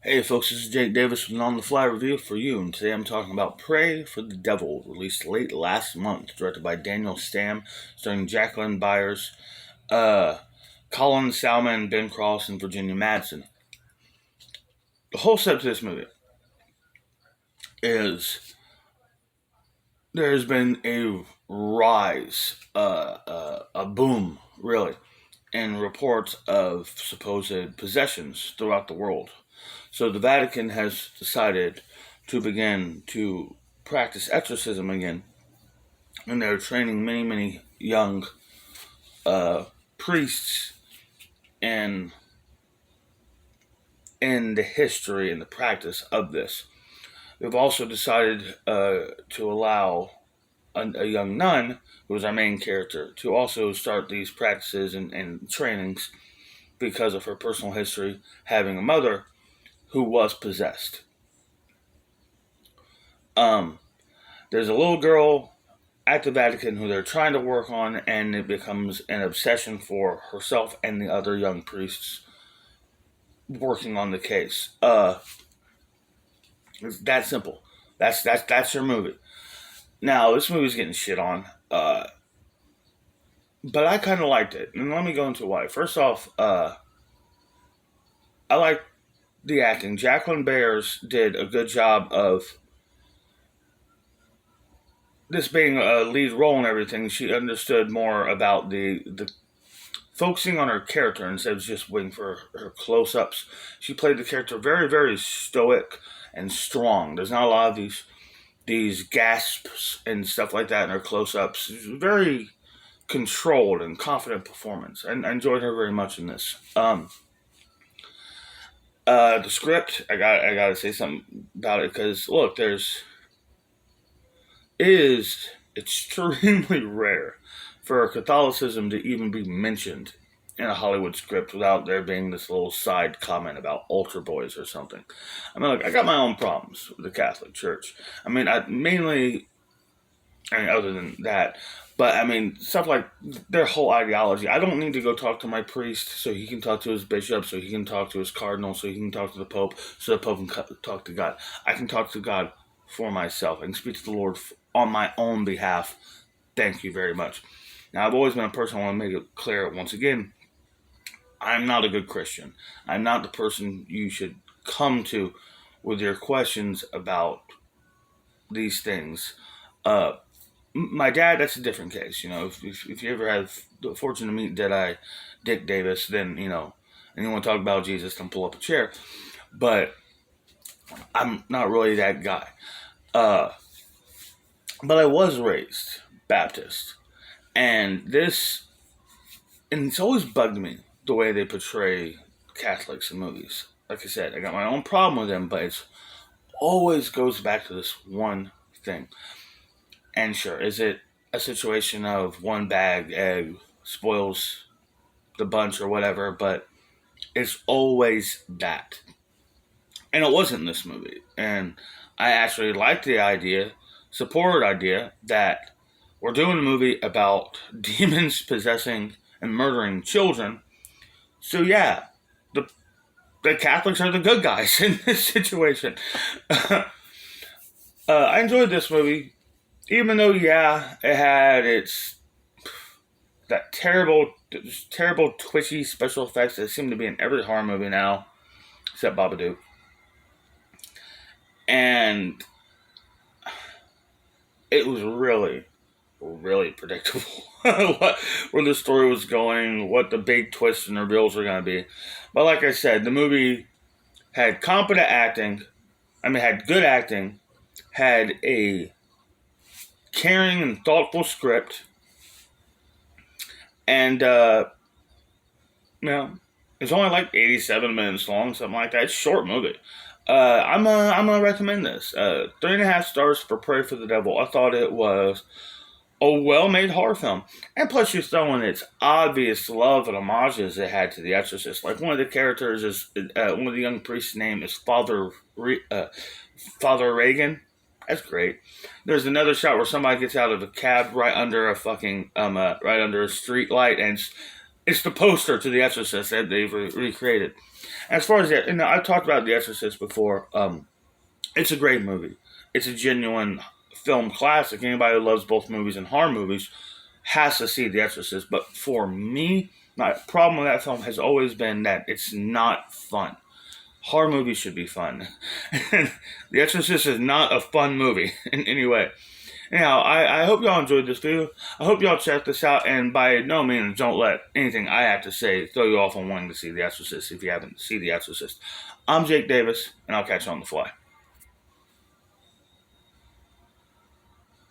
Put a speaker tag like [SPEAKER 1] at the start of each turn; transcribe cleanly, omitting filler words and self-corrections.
[SPEAKER 1] Hey folks, this is Jake Davis with an On the Fly review for you, and today I'm talking about Pray for the Devil, released late last month, directed by Daniel Stam, starring Jacqueline Byers, uh, Colin Salmon, Ben Cross, and Virginia Madsen. The whole set to this movie is there's been a rise, a boom, really, in reports of supposed possessions throughout the world. So the Vatican has decided to begin to practice exorcism again, and they're training many, many young uh, priests in in the history and the practice of this. They've also decided to allow a young nun, who is our main character, to also start these practices and trainings because of her personal history, having a mother who was possessed. Um, there's a little girl at the Vatican who they're trying to work on, and it becomes an obsession for herself and the other young priests working on the case. It's that simple. That's your movie. Now this movie's getting shit on, but I kind of liked it, and let me go into why. First off, I like the acting. Jacqueline Byers did a good job of this being a lead role and everything. She understood more about the focusing on her character instead of just waiting for her close ups. She played the character very, very stoic and strong. There's not a lot of these gasps and stuff like that in her close ups. Very controlled and confident performance. And I enjoyed her very much in this. The script, I gotta say something about it because look, it is extremely rare for Catholicism to even be mentioned in a Hollywood script without there being this little side comment about altar boys or something. I mean, look, I got my own problems with the Catholic Church. I mean, other than that, but I mean, stuff like their whole ideology. I don't need to go talk to my priest so he can talk to his bishop, so he can talk to his cardinal, so he can talk to the Pope, so the Pope can talk to God. I can talk to God for myself. I can speak to the Lord on my own behalf. Thank you very much. Now, I've always been a person, I want to make it clear once again, I'm not a good Christian. I'm not the person you should come to with your questions about these things. Uh, my dad, that's a different case. You know, if you ever have the fortune to meet Deadeye Dick Davis, then, and you want to talk about Jesus, then pull up a chair. But I'm not really that guy. Uh, but I was raised Baptist. And it's always bugged me the way they portray Catholics in movies. Like I said, I got my own problem with them, but it always goes back to this one thing. And sure, is it a situation of one bag egg spoils the bunch or whatever, but it's always that. And it wasn't in this movie. And I actually liked the idea, supported the idea that we're doing a movie about demons possessing and murdering children. So yeah, the the Catholics are the good guys in this situation. I enjoyed this movie, even though yeah, it had its that terrible twitchy special effects that seem to be in every horror movie now, except Babadook. And it was really, really predictable where the story was going, what the big twists and reveals were going to be. But like I said, the movie had competent acting. I mean, had good acting, had a caring and thoughtful script, and it's only like 87 minutes long, something like that. It's a short movie. I'm gonna recommend this. 3.5 stars for Pray for the Devil. I thought it was a well-made horror film, and plus you're throwing its obvious love and homages it had to The Exorcist. Like one of the characters is one of the young priest's name is Father Reagan. That's great. There's another shot where somebody gets out of a cab right under a fucking right under a street light, and It's the poster to The Exorcist that they've recreated. As far as that, and I've talked about The Exorcist before. It's a great movie. It's a genuine film classic. Anybody who loves both movies and horror movies has to see The Exorcist. But for me, my problem with that film has always been that it's not fun. Horror movies should be fun. The Exorcist is not a fun movie in any way. Anyhow, I hope y'all enjoyed this video. I hope y'all check this out, and by no means don't let anything I have to say throw you off on wanting to see The Exorcist if you haven't seen The Exorcist. I'm Jake Davis, and I'll catch you on the fly.